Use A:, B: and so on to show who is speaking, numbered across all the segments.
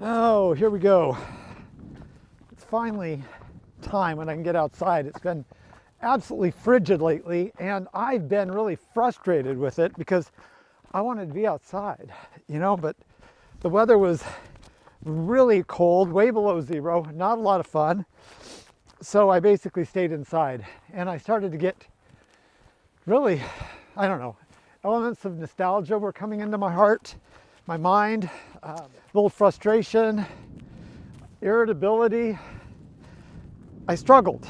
A: Oh, here we go. It's finally time when I can get outside. It's been absolutely frigid lately, and I've been really frustrated with it because I wanted to be outside, but the weather was really cold, way below zero, not a lot of fun. So I basically stayed inside, and I started to get really, I don't know, elements of nostalgia were coming into my heart, my mind, a little frustration, irritability. I struggled,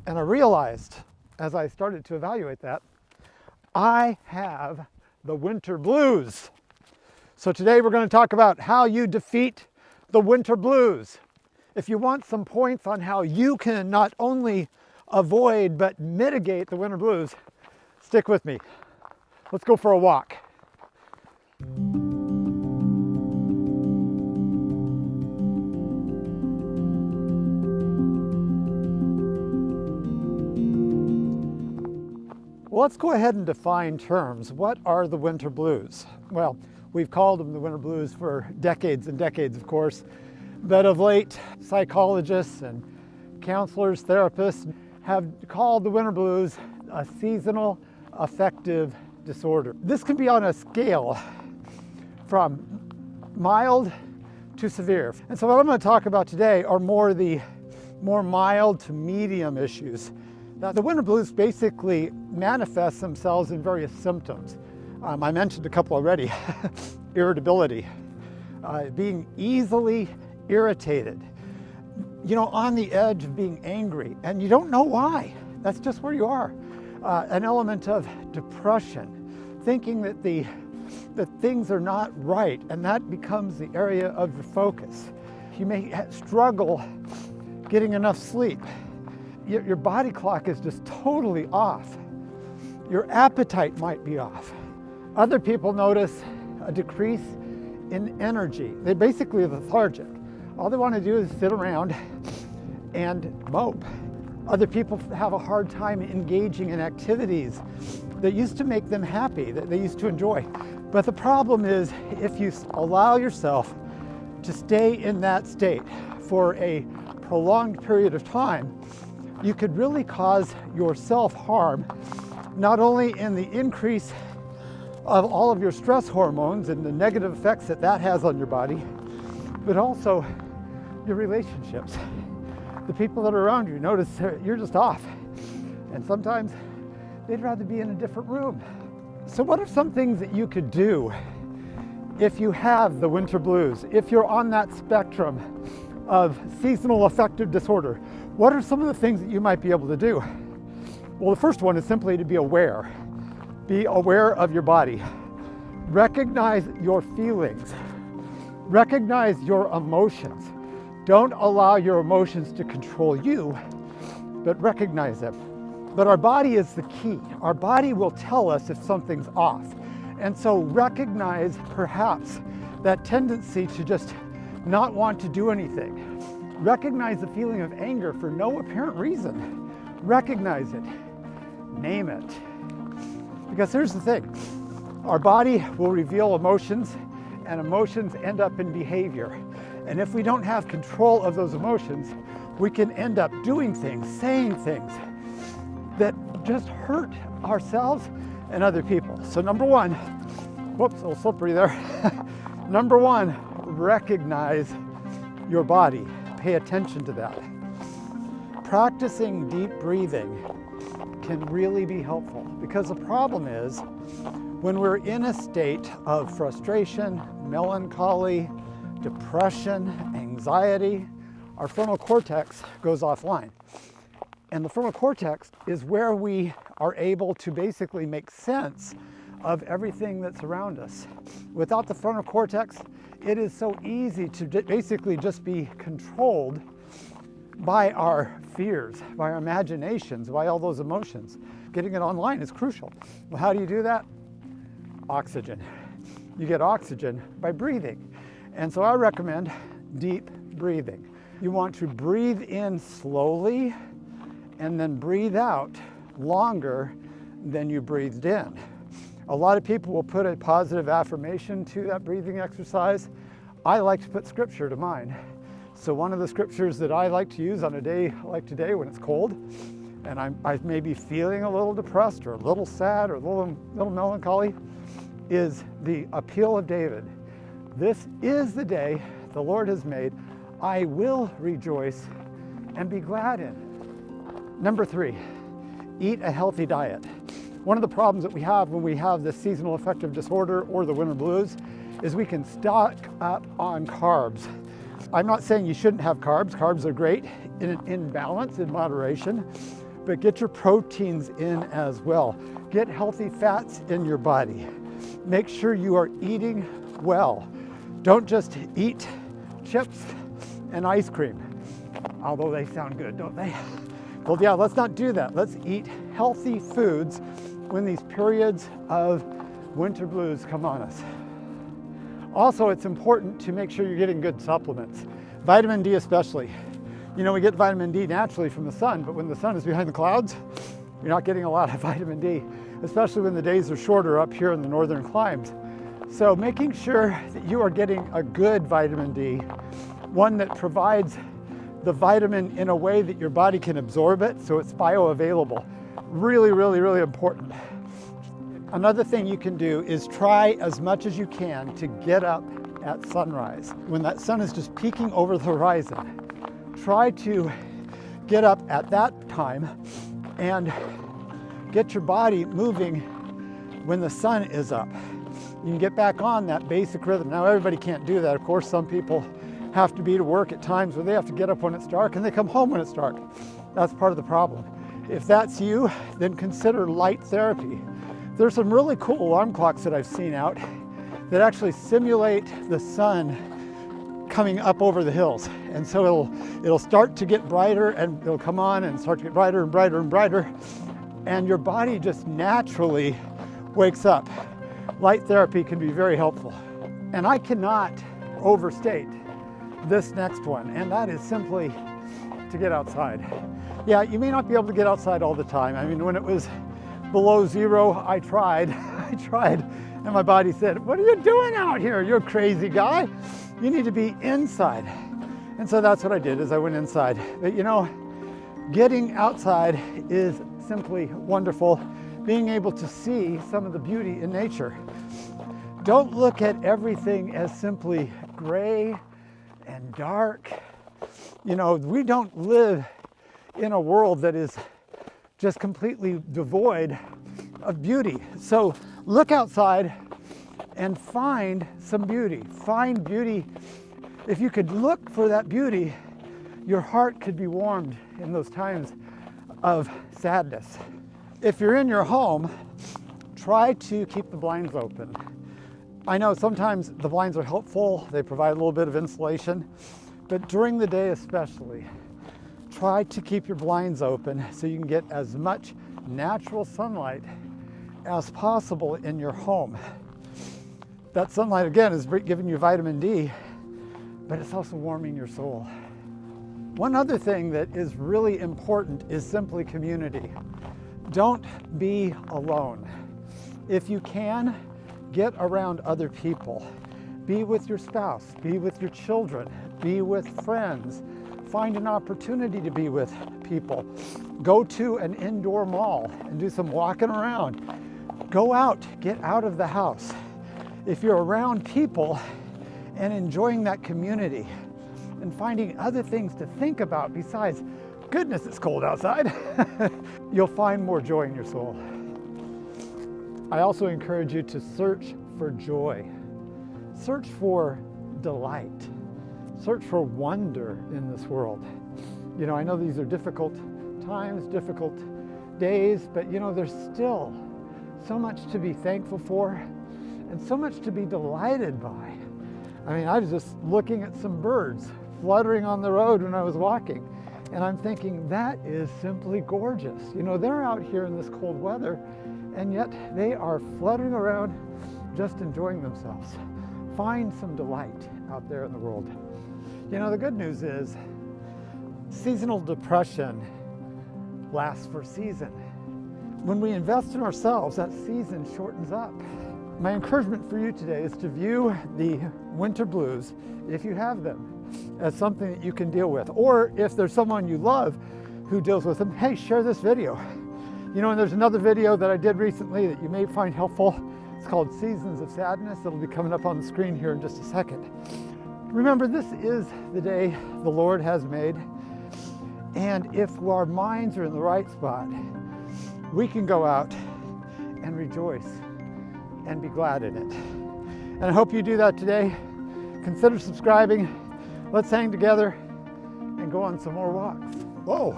A: and I realized as I started to evaluate that, I have the winter blues. So today we're going to talk about how you defeat the winter blues. If you want some points on how you can not only avoid but mitigate the winter blues, stick with me. Let's go for a walk. Well, let's go ahead and define terms. What are the winter blues? Well, we've called them the winter blues for decades and decades, of course, but of late, psychologists and counselors, therapists have called the winter blues a seasonal affective disorder. This can be on a scale from mild to severe. And so what I'm going to talk about today are the more mild to medium issues. Now, the winter blues basically manifest themselves in various symptoms. I mentioned a couple already. Irritability, being easily irritated, on the edge of being angry, and you don't know why. That's just where you are. An element of depression, thinking that things are not right, and that becomes the area of your focus. You may struggle getting enough sleep. Your body clock is just totally off. Your appetite might be off. Other people notice a decrease in energy. They're basically lethargic. All they want to do is sit around and mope. Other people have a hard time engaging in activities that used to make them happy, that they used to enjoy. But the problem is, if you allow yourself to stay in that state for a prolonged period of time, you could really cause yourself harm, not only in the increase of all of your stress hormones and the negative effects that has on your body, but also your relationships. The people that are around you notice you're just off, and sometimes they'd rather be in a different room. So what are some things that you could do if you have the winter blues, if you're on that spectrum of seasonal affective disorder? What are some of the things that you might be able to do? Well, the first one is simply to be aware. Be aware of your body. Recognize your feelings. Recognize your emotions. Don't allow your emotions to control you, but recognize them. But our body is the key. Our body will tell us if something's off. And so recognize perhaps that tendency to just not want to do anything. Recognize the feeling of anger for no apparent reason. Recognize it. Name it. Because here's the thing. Our body will reveal emotions, and emotions end up in behavior. And if we don't have control of those emotions, we can end up doing things, saying things that just hurt ourselves and other people. So number one, whoops, a little slippery there. Number one, recognize your body. Pay attention to that. Practicing deep breathing can really be helpful, because the problem is when we're in a state of frustration, melancholy, depression, anxiety, our frontal cortex goes offline. And the frontal cortex is where we are able to basically make sense of everything that's around us. Without the frontal cortex, it is so easy to basically just be controlled by our fears, by our imaginations, by all those emotions. Getting it online is crucial. Well, how do you do that? Oxygen. You get oxygen by breathing. And so I recommend deep breathing. You want to breathe in slowly and then breathe out longer than you breathed in. A lot of people will put a positive affirmation to that breathing exercise. I like to put scripture to mine. So one of the scriptures that I like to use on a day like today when it's cold, and I may be feeling a little depressed or a little sad or a little melancholy, is the appeal of David. This is the day the Lord has made. I will rejoice and be glad in it. Number 3, eat a healthy diet. One of the problems that we have when we have this seasonal affective disorder or the winter blues is we can stock up on carbs. I'm not saying you shouldn't have carbs. Carbs are great in balance, in moderation, but get your proteins in as well. Get healthy fats in your body. Make sure you are eating well. Don't just eat chips and ice cream, although they sound good, don't they? Well, yeah, let's not do that. Let's eat healthy foods when these periods of winter blues come on us. Also, it's important to make sure you're getting good supplements. Vitamin D especially. You know, we get vitamin D naturally from the sun, but when the sun is behind the clouds, you're not getting a lot of vitamin D, especially when the days are shorter up here in the northern climes. So making sure that you are getting a good vitamin D, one that provides the vitamin in a way that your body can absorb it so it's bioavailable. Really, really, really important. Another thing you can do is try as much as you can to get up at sunrise. When that sun is just peeking over the horizon, try to get up at that time and get your body moving when the sun is up. You can get back on that basic rhythm. Now, everybody can't do that. Of course, some people have to be to work at times where they have to get up when it's dark and they come home when it's dark. That's part of the problem. If that's you, then consider light therapy. There's some really cool alarm clocks that I've seen out that actually simulate the sun coming up over the hills. And so it'll start to get brighter and it'll come on and start to get brighter and brighter and brighter. And your body just naturally wakes up. Light therapy can be very helpful. And I cannot overstate this next one, and that is simply to get outside. Yeah, you may not be able to get outside all the time. I mean, when it was below zero, I tried, and my body said, "What are you doing out here? You're a crazy guy. You need to be inside." And so that's what I did, is I went inside. But you know, getting outside is simply wonderful. Being able to see some of the beauty in nature. Don't look at everything as simply gray and dark. You know, we don't live in a world that is just completely devoid of beauty. So look outside and find some beauty. Find beauty. If you could look for that beauty, your heart could be warmed in those times of sadness. If you're in your home, try to keep the blinds open. I know sometimes the blinds are helpful. They provide a little bit of insulation, but during the day especially, try to keep your blinds open so you can get as much natural sunlight as possible in your home. That sunlight, again, is giving you vitamin D, but it's also warming your soul. One other thing that is really important is simply community. Don't be alone. If you can, get around other people. Be with your spouse, be with your children, be with friends. Find an opportunity to be with people. Go to an indoor mall and do some walking around. Go out, get out of the house. If you're around people and enjoying that community and finding other things to think about besides, goodness, it's cold outside, you'll find more joy in your soul. I also encourage you to search for joy. Search for delight. Search for wonder in this world. You know, I know these are difficult times, difficult days, but you know, there's still so much to be thankful for and so much to be delighted by. I mean, I was just looking at some birds fluttering on the road when I was walking, and I'm thinking, that is simply gorgeous. You know, they're out here in this cold weather, and yet they are fluttering around just enjoying themselves. Find some delight out there in the world. You know, the good news is seasonal depression lasts for a season. When we invest in ourselves, that season shortens up. my encouragement for you today is to view the winter blues, if you have them, as something that you can deal with. Or if there's someone you love who deals with them, hey, share this video. You know, and there's another video that I did recently that you may find helpful. It's called Seasons of Sadness. It'll be coming up on the screen here in just a second. Remember, this is the day the Lord has made. And if our minds are in the right spot, we can go out and rejoice and be glad in it. And I hope you do that today. Consider subscribing. Let's hang together and go on some more walks. Whoa,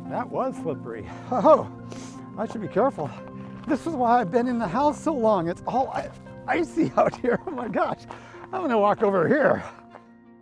A: that was slippery. Oh, I should be careful. This is why I've been in the house so long. It's all icy out here. Oh my gosh, I'm gonna walk over here.